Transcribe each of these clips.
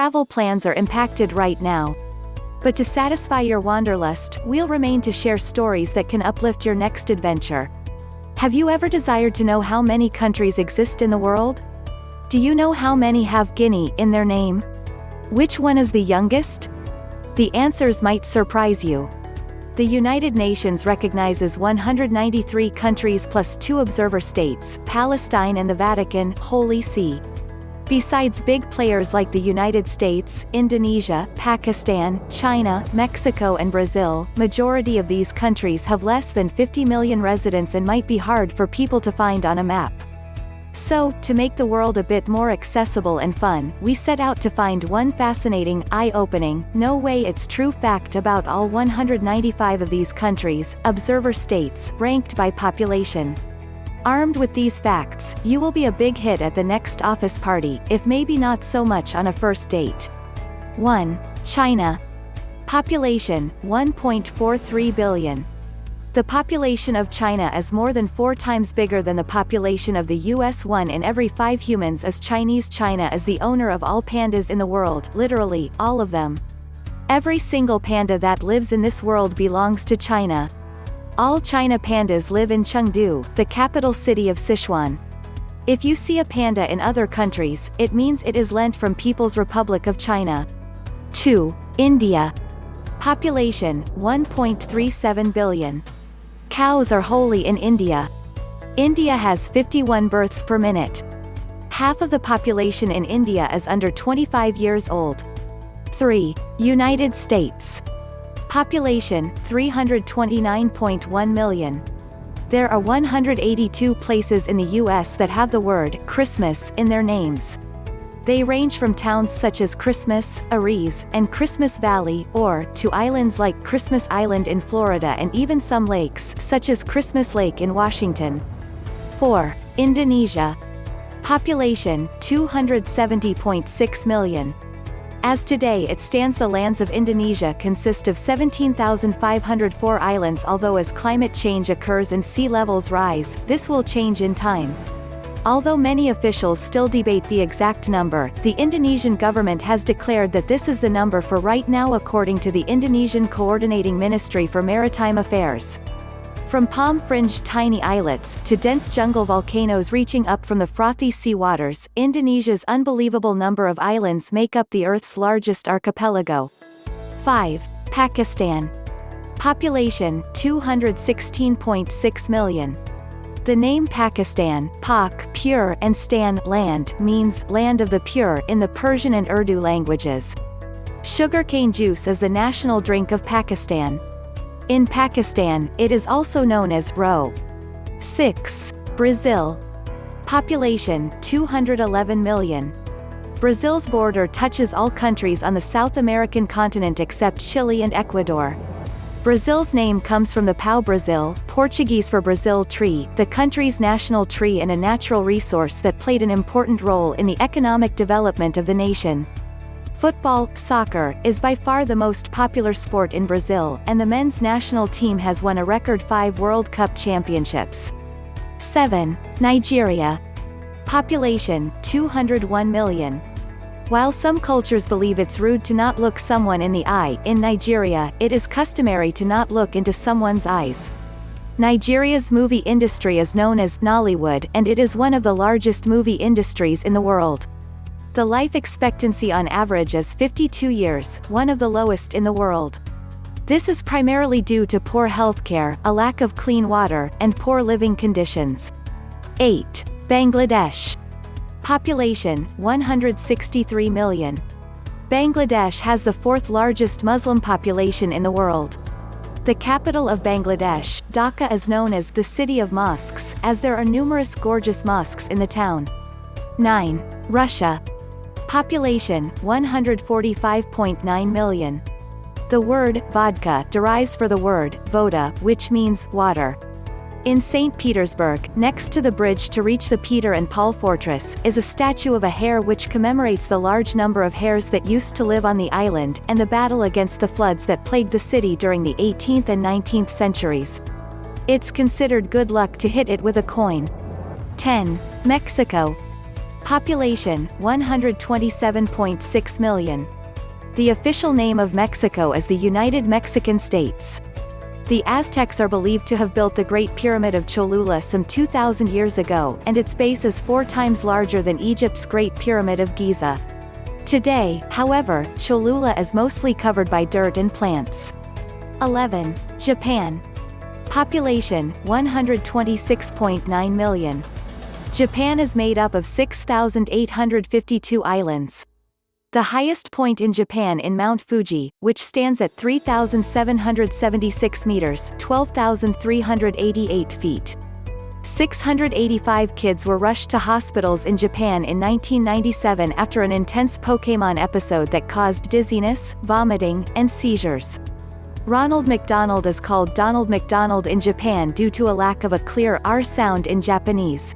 travel plans are impacted right now. But to satisfy your wanderlust, we'll remain to share stories that can uplift your next adventure. Have you ever desired to know how many countries exist in the world? Do you know how many have Guinea in their name? Which one is the youngest? The answers might surprise you. The United Nations recognizes 193 countries plus 2 observer states, Palestine and the Vatican, Holy See. Besides big players like the United States, Indonesia, Pakistan, China, Mexico and Brazil, majority of these countries have less than 50 million residents and might be hard for people to find on a map. So, to make the world a bit more accessible and fun, we set out to find one fascinating, eye-opening, no way it's true fact about all 195 of these countries, observer states, ranked by population. Armed with these facts, you will be a big hit at the next office party, if maybe not so much on a first date. 1. China. Population, 1.43 billion. The population of China is more than 4 times bigger than the population of the US. 1 in every 5 humans is Chinese. China is the owner of all pandas in the world, literally, all of them. Every single panda that lives in this world belongs to China. All China pandas live in Chengdu, the capital city of Sichuan. If you see a panda in other countries, it means it is lent from People's Republic of China. 2. India. Population, 1.37 billion. Cows are holy in India. India has 51 births per minute. Half of the population in India is under 25 years old. 3. United States. Population, 329.1 million. There are 182 places in the US that have the word Christmas in their names. They range from towns such as Christmas, Aries, and Christmas Valley, or to islands like Christmas Island in Florida and even some lakes such as Christmas Lake in Washington. 4. Indonesia. Population, 270.6 million. As today it stands, the lands of Indonesia consist of 17,504 islands. Although as climate change occurs and sea levels rise, this will change in time. Although many officials still debate the exact number, the Indonesian government has declared that this is the number for right now according to the Indonesian Coordinating Ministry for Maritime Affairs. From palm-fringed tiny islets, to dense jungle volcanoes reaching up from the frothy sea waters, Indonesia's unbelievable number of islands make up the Earth's largest archipelago. 5. Pakistan. Population, 216.6 million. The name Pakistan, Pak, pure, and Stan, land, means land of the pure in the Persian and Urdu languages. Sugarcane juice is the national drink of Pakistan. In Pakistan, it is also known as ro. 6. Brazil. Population, 211 million. Brazil's border touches all countries on the South American continent except Chile and Ecuador. Brazil's name comes from the pau-brasil, Portuguese for Brazil tree, the country's national tree and a natural resource that played an important role in the economic development of the nation. Football, soccer, is by far the most popular sport in Brazil, and the men's national team has won a record 5 World Cup championships. 7. Nigeria. Population, 201 million. While some cultures believe it's rude to not look someone in the eye, in Nigeria, it is customary to not look into someone's eyes. Nigeria's movie industry is known as Nollywood, and it is one of the largest movie industries in the world. The life expectancy on average is 52 years, one of the lowest in the world. This is primarily due to poor healthcare, a lack of clean water, and poor living conditions. 8. Bangladesh. Population, 163 million. Bangladesh has the 4th largest Muslim population in the world. The capital of Bangladesh, Dhaka, is known as the City of Mosques, as there are numerous gorgeous mosques in the town. 9. Russia. Population, 145.9 million. The word vodka derives from the word voda, which means water. In St. Petersburg, next to the bridge to reach the Peter and Paul Fortress, is a statue of a hare which commemorates the large number of hares that used to live on the island, and the battle against the floods that plagued the city during the 18th and 19th centuries. It's considered good luck to hit it with a coin. 10. Mexico. Population, 127.6 million. The official name of Mexico is the United Mexican States. The Aztecs are believed to have built the Great Pyramid of Cholula some 2,000 years ago, and its base is 4 times larger than Egypt's Great Pyramid of Giza. Today, however, Cholula is mostly covered by dirt and plants. 11. Japan. Population, 126.9 million. Japan is made up of 6,852 islands. The highest point in Japan is Mount Fuji, which stands at 3,776 meters, 12,388 feet. 685 kids were rushed to hospitals in Japan in 1997 after an intense Pokémon episode that caused dizziness, vomiting, and seizures. Ronald McDonald is called Donald McDonald in Japan due to a lack of a clear R sound in Japanese.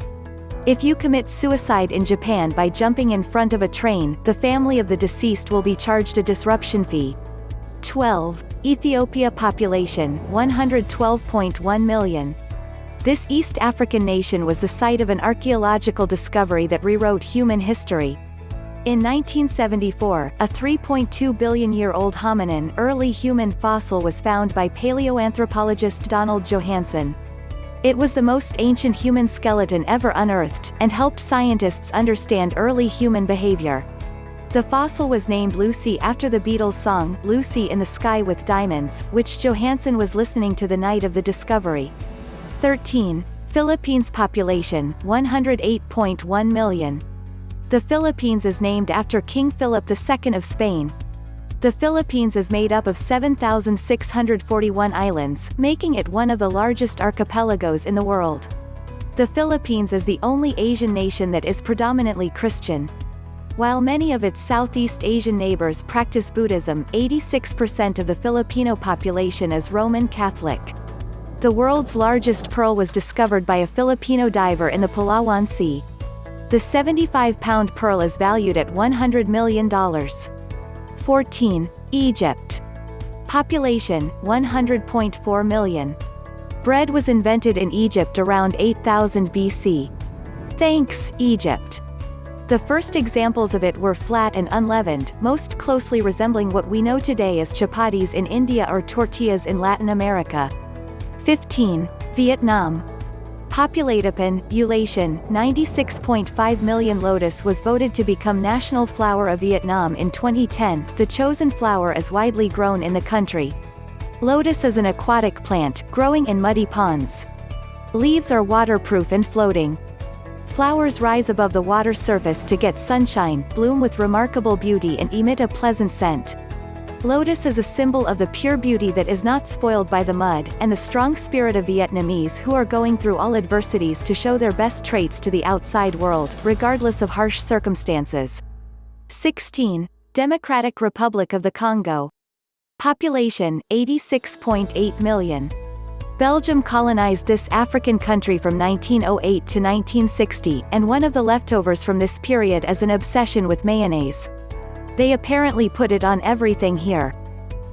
If you commit suicide in Japan by jumping in front of a train, the family of the deceased will be charged a disruption fee. 12. Ethiopia. Population, 112.1 million. This East African nation was the site of an archaeological discovery that rewrote human history. In 1974, a 3.2 billion-year-old hominin early human fossil was found by paleoanthropologist Donald Johanson. It was the most ancient human skeleton ever unearthed, and helped scientists understand early human behavior. The fossil was named Lucy after the Beatles' song, Lucy in the Sky with Diamonds, which Johanson was listening to the night of the discovery. 13. Philippines. Population, 108.1 million. The Philippines is named after King Philip II of Spain. The Philippines is made up of 7,641 islands, making it one of the largest archipelagos in the world. The Philippines is the only Asian nation that is predominantly Christian. While many of its Southeast Asian neighbors practice Buddhism, 86% of the Filipino population is Roman Catholic. The world's largest pearl was discovered by a Filipino diver in the Palawan Sea. The 75-pound pearl is valued at $100 million. 14. Egypt. Population, 100.4 million. Bread was invented in Egypt around 8000 BC. Thanks, Egypt. The first examples of it were flat and unleavened, most closely resembling what we know today as chapatis in India or tortillas in Latin America. 15. Vietnam. Populated. 96.5 million. Lotus was voted to become national flower of Vietnam in 2010. The chosen flower is widely grown in the country. Lotus is an aquatic plant, growing in muddy ponds. Leaves are waterproof and floating. Flowers rise above the water surface to get sunshine, bloom with remarkable beauty and emit a pleasant scent. Lotus is a symbol of the pure beauty that is not spoiled by the mud, and the strong spirit of Vietnamese who are going through all adversities to show their best traits to the outside world, regardless of harsh circumstances. 16. Democratic Republic of the Congo. Population, 86.8 million. Belgium colonized this African country from 1908 to 1960, and one of the leftovers from this period is an obsession with mayonnaise. They apparently put it on everything here.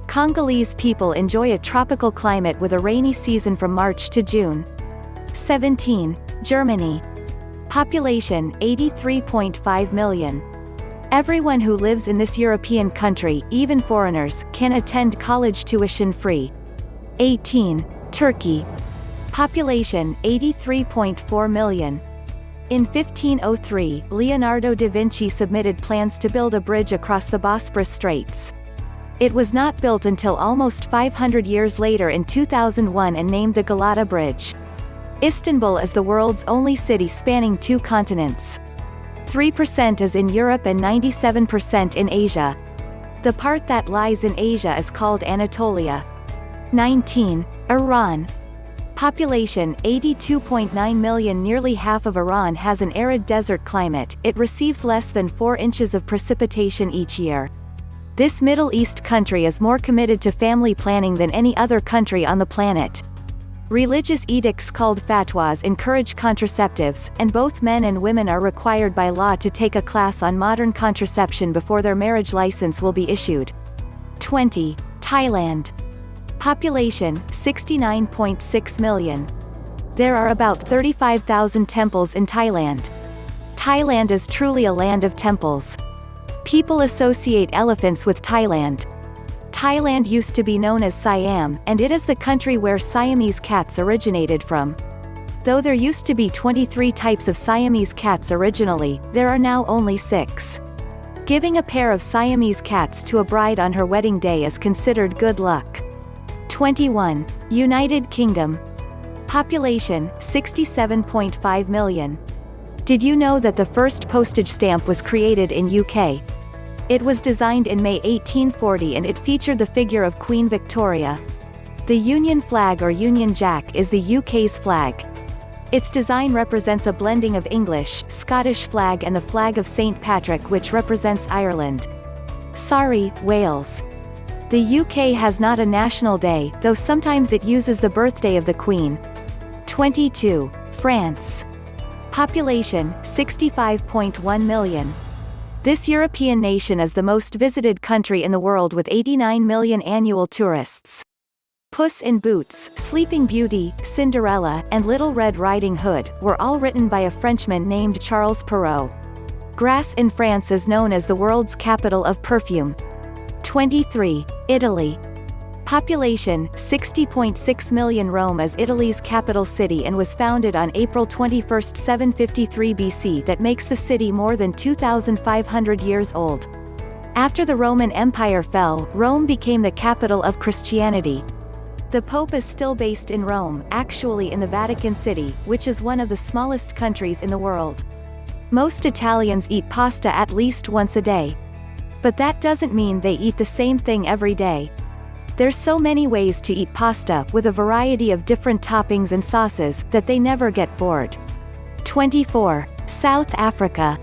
Congolese people enjoy a tropical climate with a rainy season from March to June. 17. Germany. Population, 83.5 million. Everyone who lives in this European country, even foreigners, can attend college tuition-free. 18. Turkey. Population, 83.4 million. In 1503, Leonardo da Vinci submitted plans to build a bridge across the Bosporus Straits. It was not built until almost 500 years later in 2001 and named the Galata Bridge. Istanbul is the world's only city spanning 2 continents. 3% is in Europe and 97% in Asia. The part that lies in Asia is called Anatolia. 19. Iran. Population, 82.9 million. Nearly half of Iran has an arid desert climate. It receives less than 4 inches of precipitation each year. This Middle East country is more committed to family planning than any other country on the planet. Religious edicts called fatwas encourage contraceptives, and both men and women are required by law to take a class on modern contraception before their marriage license will be issued. 20. Thailand. Population, 69.6 million. There are about 35,000 temples in Thailand. Thailand is truly a land of temples. People associate elephants with Thailand. Thailand used to be known as Siam, and it is the country where Siamese cats originated from. Though there used to be 23 types of Siamese cats originally, there are now only 6. Giving a pair of Siamese cats to a bride on her wedding day is considered good luck. 21. United Kingdom. Population, 67.5 million. Did you know that the first postage stamp was created in UK? It was designed in May 1840 and it featured the figure of Queen Victoria. The Union flag or Union Jack is the UK's flag. Its design represents a blending of English, Scottish flag and the flag of St. Patrick, which represents Ireland. Sorry, Wales. The UK has not a national day, though sometimes it uses the birthday of the Queen. 22. France. Population, 65.1 million. This European nation is the most visited country in the world with 89 million annual tourists. Puss in Boots, Sleeping Beauty, Cinderella, and Little Red Riding Hood were all written by a Frenchman named Charles Perrault. Grasse in France is known as the world's capital of perfume. 23. Italy. Population, 60.6 million. Rome is Italy's capital city and was founded on April 21, 753 BC. That makes the city more than 2,500 years old. After the Roman Empire fell, Rome became the capital of Christianity. The Pope is still based in Rome, actually in the Vatican City, which is one of the smallest countries in the world. Most Italians eat pasta at least once a day. But that doesn't mean they eat the same thing every day. There's so many ways to eat pasta, with a variety of different toppings and sauces, that they never get bored. 24. South Africa.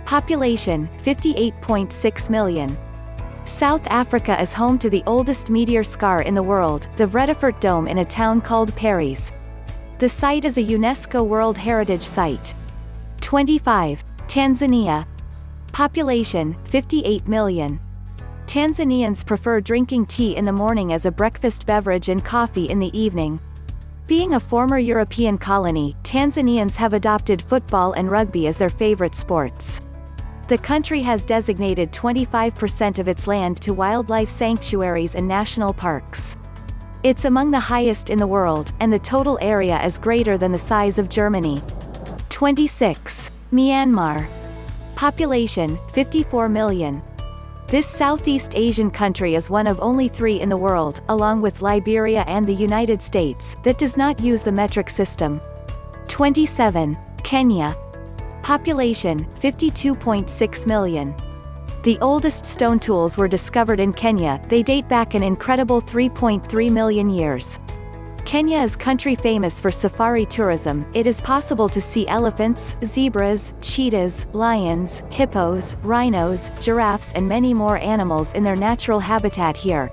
Population, 58.6 million. South Africa is home to the oldest meteor scar in the world, the Vredefort Dome in a town called Paris. The site is a UNESCO World Heritage Site. 25. Tanzania. Population, 58 million. Tanzanians prefer drinking tea in the morning as a breakfast beverage and coffee in the evening. Being a former European colony, Tanzanians have adopted football and rugby as their favorite sports. The country has designated 25% of its land to wildlife sanctuaries and national parks. It's among the highest in the world, and the total area is greater than the size of Germany. 26. Myanmar. Population, 54 million. This Southeast Asian country is one of only 3 in the world, along with Liberia and the United States, that does not use the metric system. 27. Kenya. Population, 52.6 million. The oldest stone tools were discovered in Kenya. They date back an incredible 3.3 million years. Kenya is country famous for safari tourism. It is possible to see elephants, zebras, cheetahs, lions, hippos, rhinos, giraffes and many more animals in their natural habitat here.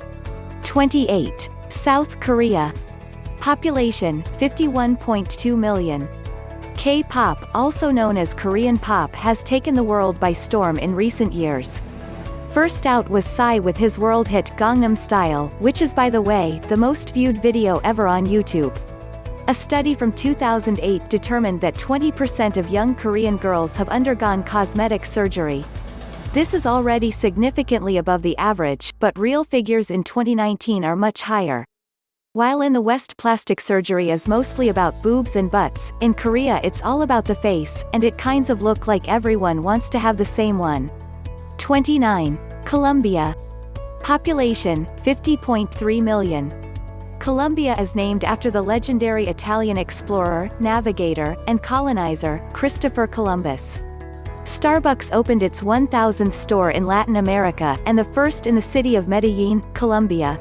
28. South Korea. Population, 51.2 million. K-pop, also known as Korean pop, has taken the world by storm in recent years. First out was Psy with his world hit Gangnam Style, which is, by the way, the most viewed video ever on YouTube. A study from 2008 determined that 20% of young Korean girls have undergone cosmetic surgery. This is already significantly above the average, but real figures in 2019 are much higher. While in the West plastic surgery is mostly about boobs and butts, in Korea it's all about the face, and it kinds of look like everyone wants to have the same one. 29. Colombia. Population, 50.3 million. Colombia is named after the legendary Italian explorer, navigator, and colonizer, Christopher Columbus. Starbucks opened its 1,000th store in Latin America, and the first in the city of Medellin, Colombia.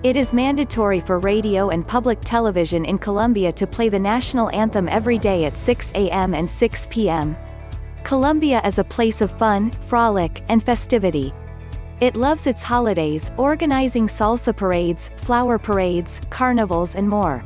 It is mandatory for radio and public television in Colombia to play the national anthem every day at 6 a.m. and 6 p.m. Colombia is a place of fun, frolic, and festivity. It loves its holidays, organizing salsa parades, flower parades, carnivals and more.